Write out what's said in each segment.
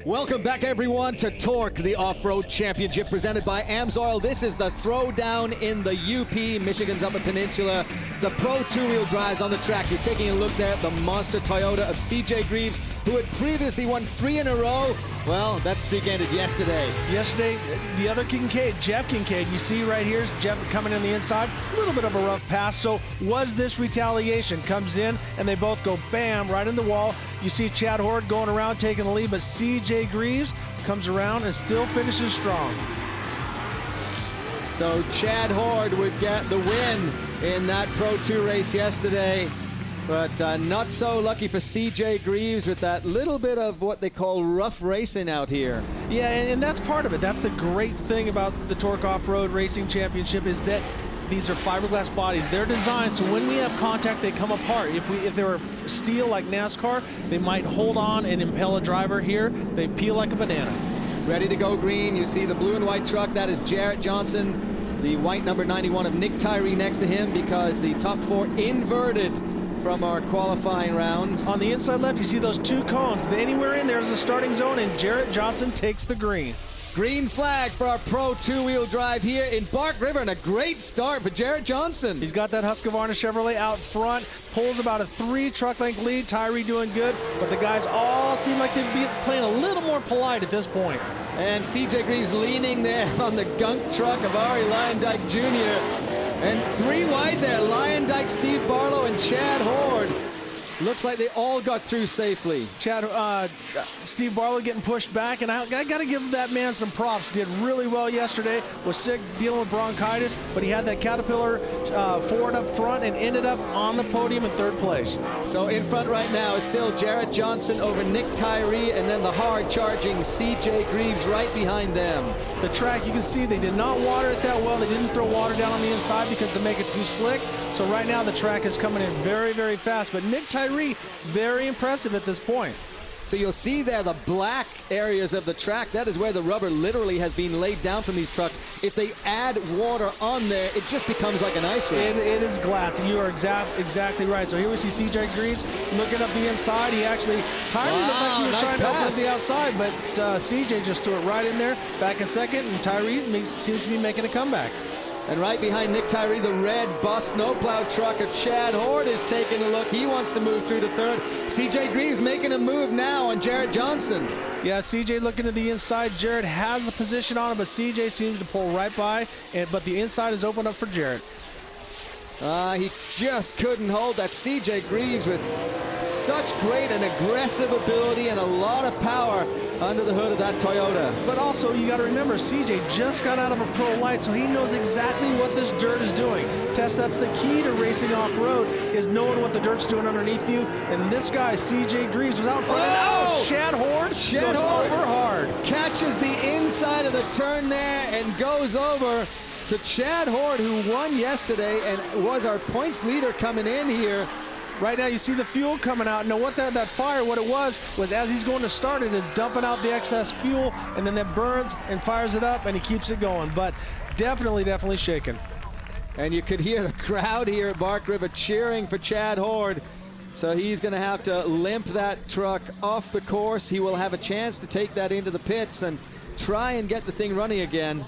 Welcome back, everyone, to TORC, the Off-Road Championship presented by AMSOIL. This is the throwdown in the UP, Michigan's Upper Peninsula. The Pro two-wheel drives on the track. You're taking a look there at the monster Toyota of CJ Greaves, who had previously won 3 in a row. Well, that streak ended yesterday. Yesterday, the other Kincaid, Jeff Kincaid, you see right here, Jeff coming in the inside, a little bit of a rough pass. So was this retaliation? Comes in and they both go bam, right in the wall. You see Chad Hord going around taking the lead, but CJ Greaves comes around and still finishes strong. So Chad Hord would get the win in that Pro 2 race yesterday. But not so lucky for CJ Greaves with that little bit of what they call rough racing out here. Yeah, and that's part of it. That's the great thing about the TORC Off-Road Racing Championship is that these are fiberglass bodies. They're designed so when we have contact, they come apart. If they were steel like NASCAR, they might hold on and impel a driver. Here, they peel like a banana. Ready to go green. You see the blue and white truck. That is Jarrett Johnson. The white number 91 of Nick Tyree next to him because the top 4 inverted from our qualifying rounds. On the inside left, you see those 2 cones. Anywhere in there's a starting zone, and Jarrett Johnson takes the green. Green flag for our Pro two-wheel drive here in Bark River, and a great start for Jarrett Johnson. He's got that Husqvarna Chevrolet out front, pulls about a 3 truck length lead. Tyree doing good, but the guys all seem like they'd be playing a little more polite at this point. And CJ Greaves leaning there on the gunk truck of Ari Lyondike Jr. And 3 wide there, Lyondike, Steve Barlow, and Chad Hord. Looks like they all got through safely. Steve Barlow getting pushed back, and I got to give that man some props. Did really well yesterday. Was sick, dealing with bronchitis, but he had that Caterpillar Ford up front and ended up on the podium in 3rd place. So in front right now is still Jarrett Johnson over Nick Tyree, and then the hard-charging CJ Greaves right behind them. The track, you can see they did not water it that well. They didn't throw water down on the inside because to make it too slick. So right now the track is coming in very, very fast. But Nick Tyree, very impressive at this point. So you'll see there the black areas of the track. That is where the rubber literally has been laid down from these trucks. If they add water on there, it just becomes like an ice rink. It is glass. You are exactly right. So here we see CJ Greaves looking up the inside. He actually, Tyree looked like he was trying to open the outside, but CJ just threw it right in there. Back a second, and Tyree seems to be making a comeback. And right behind Nick Tyree, the red bus snowplow truck of Chad Hord is taking a look. He wants to move through to 3rd. CJ Greaves making a move now on Jarrett Johnson. Yeah, CJ looking to the inside. Jarrett has the position on him, but CJ seems to pull right by, but the inside is open up for Jarrett. He just couldn't hold that. CJ Greaves with such great and aggressive ability and a lot of power under the hood of that Toyota. But also, you got to remember, CJ just got out of a pro light, so he knows exactly what this dirt is doing. Tess, that's the key to racing off-road, is knowing what the dirt's doing underneath you. And this guy, CJ Greaves, was out front. Oh! Chad Hord goes over hard. Catches the inside of the turn there and goes over. So Chad Hord, who won yesterday and was our points leader coming in here. Right now you see the fuel coming out. Now what that fire, what it was as he's going to start it, is dumping out the excess fuel, and then that burns and fires it up, and he keeps it going. But definitely shaking. And you could hear the crowd here at Bark River cheering for Chad Hord. So he's going to have to limp that truck off the course. He will have a chance to take that into the pits and try and get the thing running again.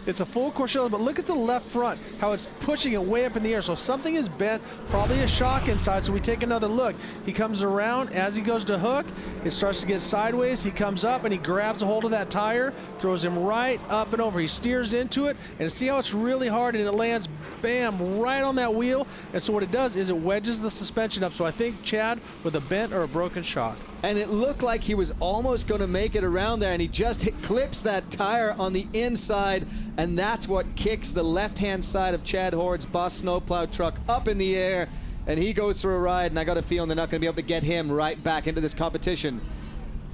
It's a full course shell, but look at the left front, how it's pushing it way up in the air. So something is bent, probably a shock inside. So we take another look. He comes around. As he goes to hook, it starts to get sideways. He comes up and he grabs a hold of that tire, throws him right up and over. He steers into it, and see how it's really hard, and it lands, bam, right on that wheel. And so what it does is it wedges the suspension up. So I think Chad with a bent or a broken shock. And it looked like he was almost going to make it around there, and he just clips that tire on the inside, and that's what kicks the left-hand side of Chad Hord's Boss snowplow truck up in the air, and he goes for a ride, and I got a feeling they're not going to be able to get him right back into this competition.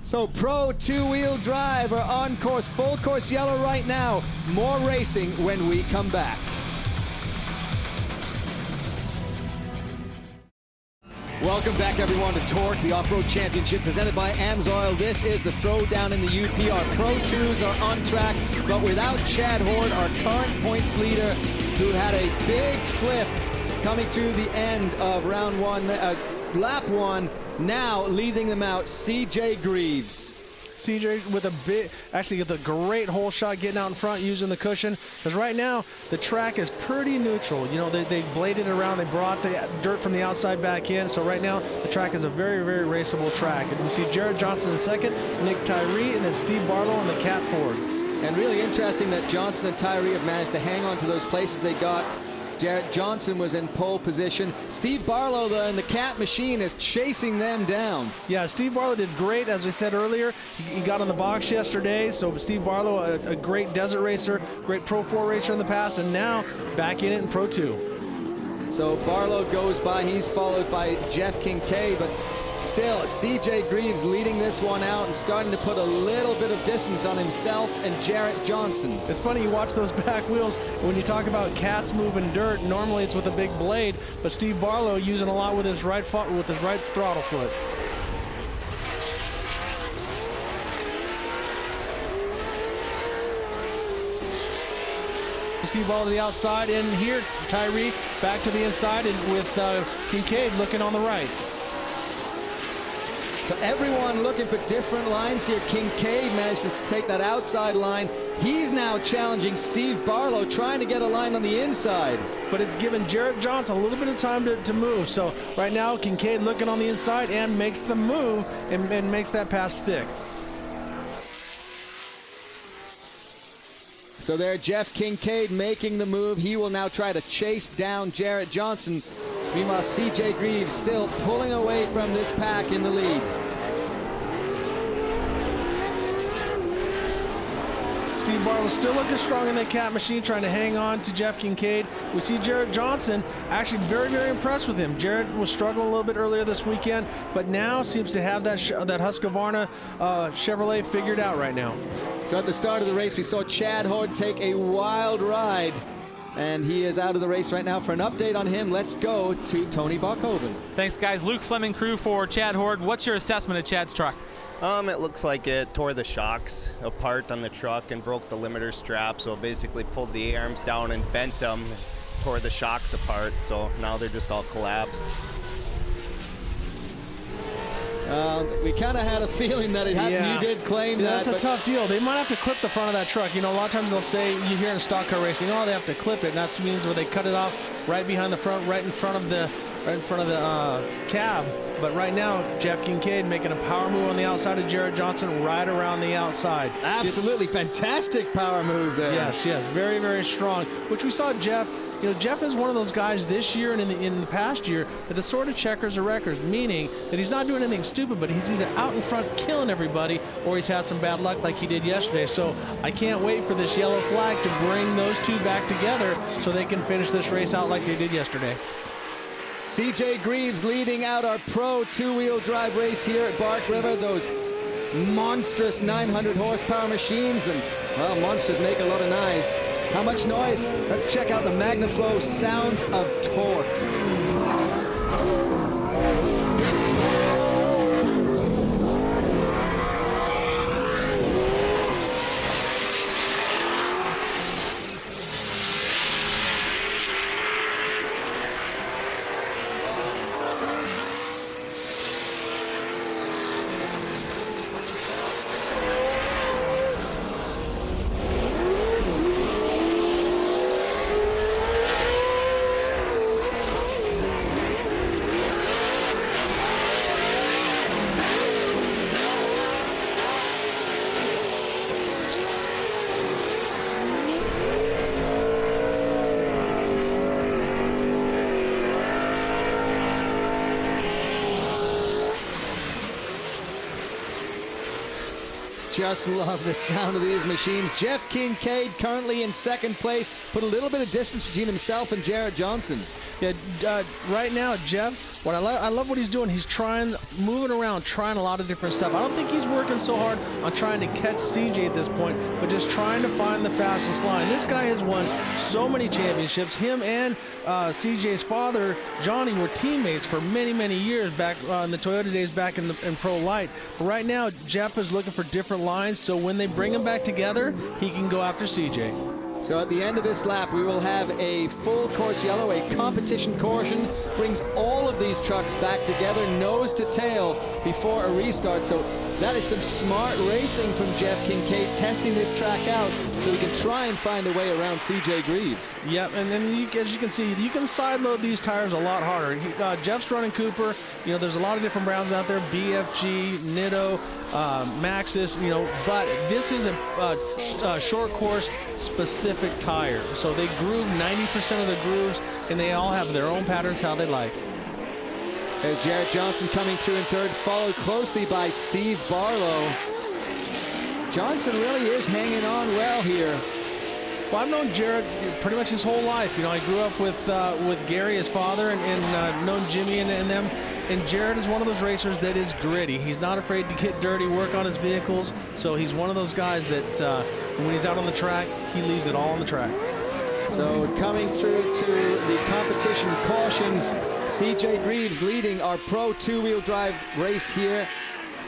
So Pro two-wheel drive are on course, full course yellow right now. More racing when we come back. Welcome back, everyone, to TORC, the Off-Road Championship presented by AMSOIL. This is the throwdown in the UP. Our Pro 2s are on track, but without Chad Hord, our current points leader, who had a big flip coming through the end of round 1, lap 1, now leading them out, CJ Greaves. CJ with a big, actually with a great hole shot getting out in front using the cushion. Because right now, the track is pretty neutral. You know, they bladed around. They brought the dirt from the outside back in. So right now, the track is a very, very raceable track. And we see Jared Johnson in second, Nick Tyree, and then Steve Barlow on the Cat Ford. And really interesting that Johnson and Tyree have managed to hang on to those places they got. Jared Johnson was in pole position. Steve Barlow, though, in the Cat machine is chasing them down. Yeah, Steve Barlow did great, as we said earlier. He got on the box yesterday, so Steve Barlow, a great desert racer, great Pro 4 racer in the past, and now back in it in Pro 2. So Barlow goes by. He's followed by Jeff Kincaid, but still, CJ Greaves leading this one out and starting to put a little bit of distance on himself and Jarrett Johnson. It's funny, you watch those back wheels, when you talk about cats moving dirt, normally it's with a big blade, but Steve Barlow using a lot with his right foot, with his right throttle foot. Steve Barlow to the outside, and here Tyree back to the inside, and with Kincaid looking on the right. So everyone looking for different lines here. Kincaid managed to take that outside line. He's now challenging Steve Barlow, trying to get a line on the inside. But it's given Jarrett Johnson a little bit of time to move. So right now, Kincaid looking on the inside and makes the move and makes that pass stick. So there, Jeff Kincaid making the move. He will now try to chase down Jarrett Johnson. Meanwhile, CJ Greaves still pulling away from this pack in the lead. Steve Barlow still looking strong in that Cat machine, trying to hang on to Jeff Kincaid. We see Jarrett Johnson actually very, very impressed with him. Jarrett was struggling a little bit earlier this weekend, but now seems to have that Husqvarna Chevrolet figured out right now. So at the start of the race, we saw Chad Hord take a wild ride, and he is out of the race right now. For an update on him, let's go to Tony Bachhoven. Thanks, guys. Luke Fleming, crew for Chad Hord. What's your assessment of Chad's truck? It looks like it tore the shocks apart on the truck and broke the limiter strap, so it basically pulled the A-arms down and bent them, tore the shocks apart, so now they're just all collapsed. We kind of had a feeling that it happened. Yeah. You did claim That's that. a tough deal. They might have to clip the front of that truck. You know, a lot of times they'll say, you hear in stock car racing, oh, they have to clip it. And that means where they cut it off right behind the front, right in front of the cab. But right now, Jeff Kincaid making a power move on the outside of Jarrett Johnson, right around the outside. Absolutely fantastic power move there. Yes, very, very strong. Which we saw Jeff. You know, Jeff is one of those guys this year and in the past year that is sort of checkers or wreckers, meaning that he's not doing anything stupid, but he's either out in front killing everybody or he's had some bad luck like he did yesterday. So I can't wait for this yellow flag to bring those two back together so they can finish this race out like they did yesterday. CJ Greaves leading out our pro two-wheel drive race here at Bark River. Those monstrous 900 horsepower machines, and well, monsters make a lot of noise. How much noise? Let's check out the MagnaFlow sound of torque. Just love the sound of these machines. Jeff Kincaid currently in second place, put a little bit of distance between himself and Jarrett Johnson. Yeah, right now, Jeff, I love what he's doing. He's moving around, trying a lot of different stuff. I don't think he's working so hard on trying to catch CJ at this point, but just trying to find the fastest line. This guy has won so many championships. Him and CJ's father, Johnny, were teammates for many, many years back in the Toyota days back in Pro Light. But right now, Jeff is looking for different lines, so when they bring them back together, he can go after CJ. So at the end of this lap, we will have a full course yellow, a competition caution, brings all of these trucks back together, nose to tail, before a restart. So that is some smart racing from Jeff Kincaid, testing this track out so he can try and find a way around CJ Greaves. Yep, and then as you can see, you can side load these tires a lot harder. Jeff's running Cooper. You know, there's a lot of different brands out there, BFG, Nitto, Maxxis, you know, but this is a short course specific tire. So they groove 90% of the grooves, and they all have their own patterns how they like. There's Jarrett Johnson coming through in third, followed closely by Steve Barlow. Johnson really is hanging on well here. Well, I've known Jarrett pretty much his whole life. You know, I grew up with Gary, his father, and known Jimmy and them. And Jarrett is one of those racers that is gritty. He's not afraid to get dirty, work on his vehicles. So he's one of those guys that when he's out on the track, he leaves it all on the track. So coming through to the competition caution, CJ Greaves leading our Pro two-wheel drive race here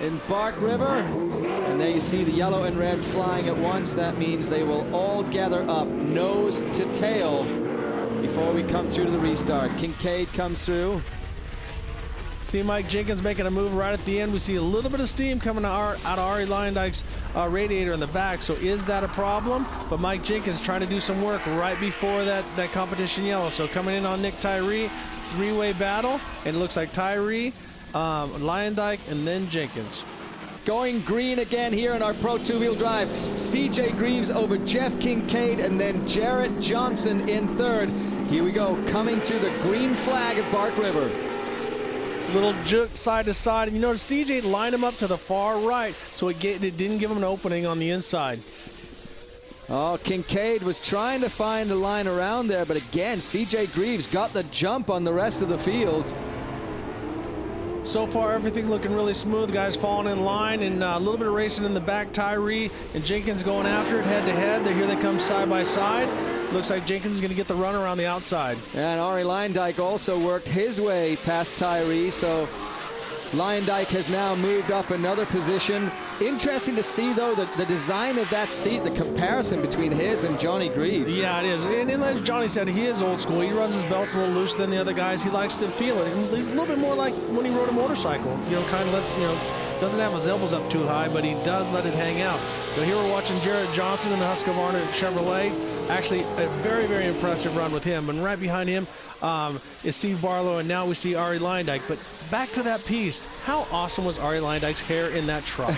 in Bark River. And there you see the yellow and red flying at once. That means they will all gather up nose to tail before we come through to the restart. Kincaid comes through. See Mike Jenkins making a move right at the end. We see a little bit of steam coming out of Arie Luyendijk's radiator in the back. So is that a problem? But Mike Jenkins trying to do some work right before that competition yellow. So coming in on Nick Tyree, three-way battle. And it looks like Tyree, Luyendijk, and then Jenkins. Going green again here in our Pro two-wheel drive. CJ Greaves over Jeff Kincaid, and then Jarrett Johnson in third. Here we go, coming to the green flag at Bark River. Little juke side to side, and you notice CJ lined him up to the far right, so it didn't give him an opening on the inside. Oh, Kincaid was trying to find a line around there, but again, CJ Greaves got the jump on the rest of the field. So far, everything looking really smooth. Guys falling in line, and a little bit of racing in the back. Tyree and Jenkins going after it head to head. Here they come side by side. Looks like Jenkins is going to get the run around the outside. And Arie Luyendijk also worked his way past Tyree, so Luyendijk has now moved up another position. Interesting to see, though, the design of that seat, the comparison between his and Johnny Greaves. Yeah, it is. And like Johnny said, he is old school. He runs his belts a little looser than the other guys. He likes to feel it. And he's a little bit more like when he rode a motorcycle. You know, kind of lets, you know, doesn't have his elbows up too high, but he does let it hang out. So here we're watching Jarrett Johnson in the Husqvarna Chevrolet. Actually, a very, very impressive run with him. And right behind him is Steve Barlow, and now we see Arie Luyendijk. But back to that piece, how awesome was Arie Luyendijk's hair in that truck?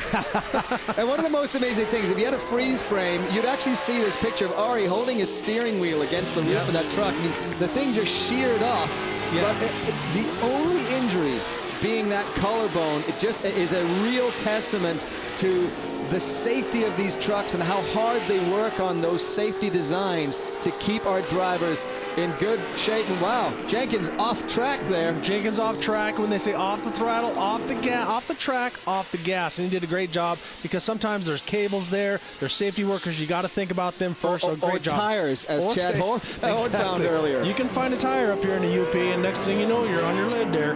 And one of the most amazing things, if you had a freeze frame, you'd actually see this picture of Arie holding his steering wheel against the roof of that truck. I mean, the thing just sheared off. Yeah. But the only injury being that collarbone, it just is a real testament to the safety of these trucks and how hard they work on those safety designs to keep our drivers in good shape. And wow, Jenkins off track there. Jenkins off track. When they say off the throttle, off the gas, off the track, off the gas. And he did a great job, because sometimes there's cables there, there's safety workers. You got to think about them first. So great job. Tires, as Chad Hord found earlier. You can find a tire up here in the UP, and next thing you know, you're on your lid there.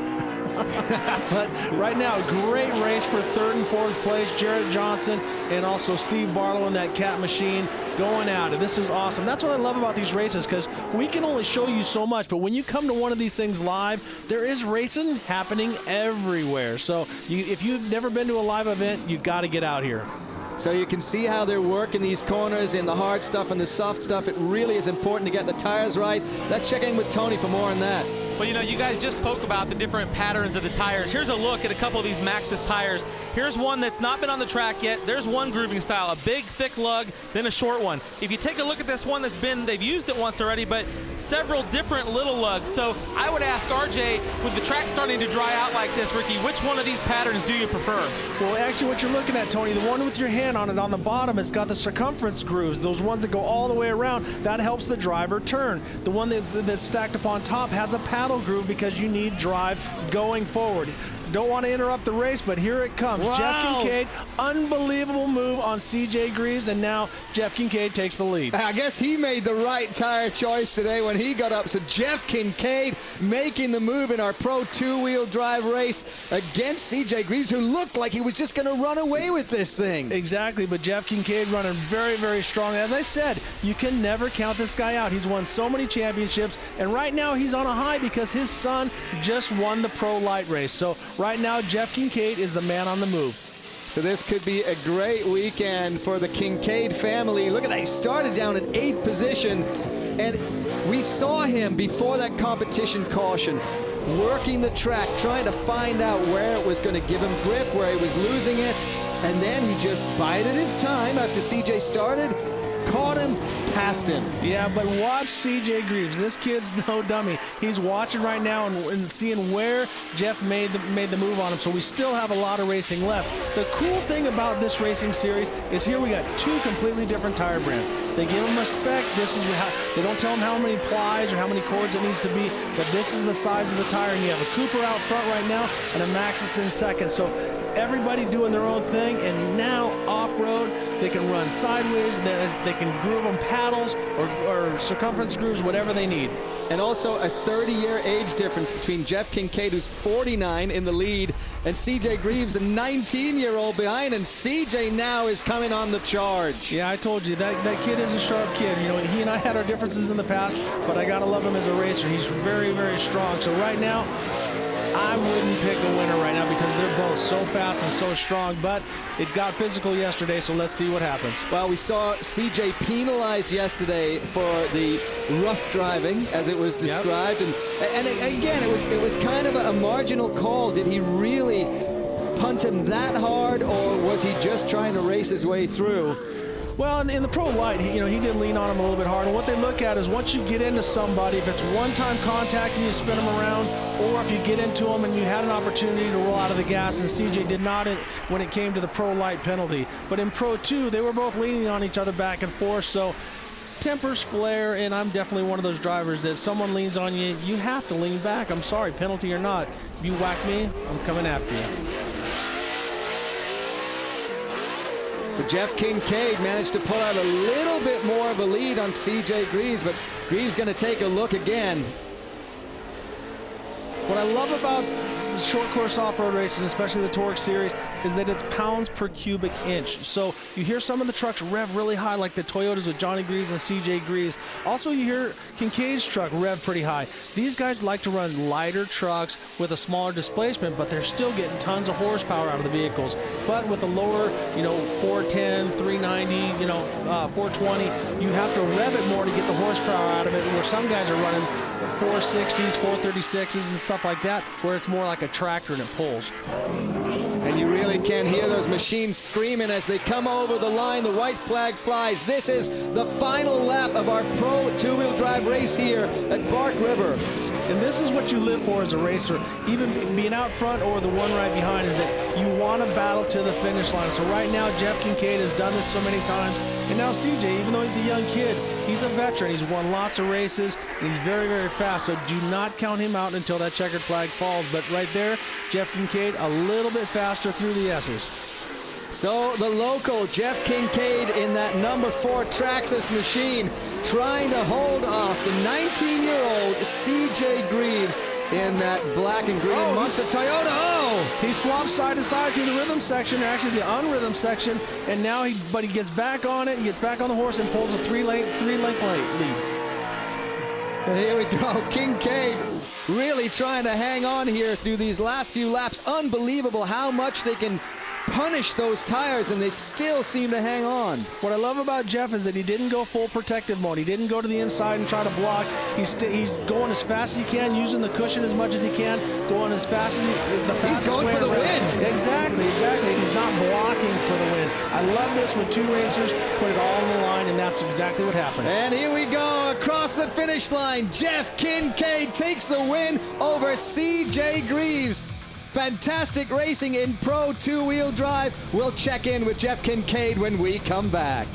But right now, great race for third and fourth place. Jarrett Johnson and also Steve Barlow in that cat machine going at it. This is awesome. That's what I love about these races, because we can only show you so much, but when you come to one of these things live, there is racing happening everywhere. So if you've never been to a live event, you got to get out here. So you can see how they're working these corners in the hard stuff and the soft stuff. It really is important to get the tires right. Let's check in with Tony for more on that. Well, you know, you guys just spoke about the different patterns of the tires. Here's a look at a couple of these Maxxis tires. Here's one that's not been on the track yet. There's one grooving style, a big, thick lug, then a short one. If you take a look at this one they've used it once already, but several different little lugs. So I would ask RJ, with the track starting to dry out like this, Ricky, which one of these patterns do you prefer? Well, actually, what you're looking at, Tony, the one with your hand on it on the bottom, it's got the circumference grooves, those ones that go all the way around. That helps the driver turn. The one that's stacked up on top has a paddle groove, because you need drive going forward. don't want to interrupt the race, but here it comes. Wow. Jeff Kincaid, unbelievable move on CJ Greaves, and now Jeff Kincaid takes the lead. I guess he made the right tire choice today when he got up. So Jeff Kincaid making the move in our Pro 2-wheel drive race against CJ Greaves, who looked like he was just going to run away with this thing. Exactly, but Jeff Kincaid running very, very strong. As I said, you can never count this guy out. He's won so many championships, and right now he's on a high because his son just won the Pro Light race. So right now, Jeff Kincaid is the man on the move. So this could be a great weekend for the Kincaid family. Look at that, he started down in 8th position, and we saw him before that competition caution working the track, trying to find out where it was going to give him grip, where he was losing it, and then he just bided his time after CJ started, caught him, passed him. Yeah, but watch CJ Greaves. This kid's no dummy. He's watching right now and seeing where Jeff made the move on him. So we still have a lot of racing left. The cool thing about this racing series is here we got 2 completely different tire brands. They give them a spec. This is how they don't tell them how many plies or how many cords it needs to be, but this is the size of the tire. And you have a Cooper out front right now and a Maxxis in second. So everybody doing their own thing, and now off-road, they can run sideways, they can groove them paddles or circumference grooves, whatever they need. And also a 30-year age difference between Jeff Kincaid, who's 49 in the lead, and CJ Greaves, a 19-year-old behind, and CJ now is coming on the charge. Yeah, I told you, that kid is a sharp kid. You know, he and I had our differences in the past, but I gotta love him as a racer. He's very, very strong. So right now, I wouldn't pick a winner right now because they're both so fast and so strong, but it got physical yesterday, so let's see what happens. Well, we saw CJ penalized yesterday for the rough driving, as it was described, and again, it was kind of a marginal call. Did he really punt him that hard, or was he just trying to race his way through? Well, in the Pro Light, he did lean on him a little bit hard. And what they look at is once you get into somebody, if it's one-time contact and you spin them around, or if you get into them and you had an opportunity to roll out of the gas, and CJ did not when it came to the Pro Light penalty. But in Pro 2, they were both leaning on each other back and forth, so tempers flare, and I'm definitely one of those drivers that someone leans on you, you have to lean back. I'm sorry, penalty or not. If you whack me, I'm coming after you. So Jeff Kincaid managed to pull out a little bit more of a lead on CJ Greaves, but Greaves going to take a look again. What I love about the short course off-road racing, especially the TORC Series, is that it's pounds per cubic inch. So you hear some of the trucks rev really high, like the Toyotas with Johnny Greaves and CJ Greaves. Also, you hear Kincaid's truck rev pretty high. These guys like to run lighter trucks with a smaller displacement, but they're still getting tons of horsepower out of the vehicles. But with the lower, 410, 390, 420, you have to rev it more to get the horsepower out of it, where some guys are running 460s, 436s, and stuff like that, where it's more like a tractor and it pulls. And you really can hear those machines screaming as they come over the line. The white flag flies. This is the final lap of our Pro 2-wheel drive race here at Bark River. And this is what you live for as a racer, even being out front or the one right behind, is that you want to battle to the finish line. So right now, Jeff Kincaid has done this so many times. And now CJ, even though he's a young kid, he's a veteran. He's won lots of races, and he's very, very fast. So do not count him out until that checkered flag falls. But right there, Jeff Kincaid a little bit faster through the S's. So the local Jeff Kincaid in that number 4 Traxxas machine trying to hold off the 19-year-old CJ Greaves in that black and green Monster Toyota. Oh! He swaps side to side through the rhythm section, actually the unrhythm section, and now he gets back on it, he gets back on the horse and pulls a three-length lead. And here we go, Kincaid really trying to hang on here through these last few laps. Unbelievable how much they can punish those tires, and they still seem to hang on. What I love about Jeff is that he didn't go full protective mode. He didn't go to the inside and try to block. He's going as fast as he can, using the cushion as much as he can, going as fast as he's going for the win. Exactly. He's not blocking for the win. I love this when 2 racers put it all on the line, and that's exactly what happened. And here we go across the finish line. Jeff Kincaid takes the win over CJ Greaves. Fantastic racing in Pro 2-wheel drive. We'll check in with Jeff Kincaid when we come back.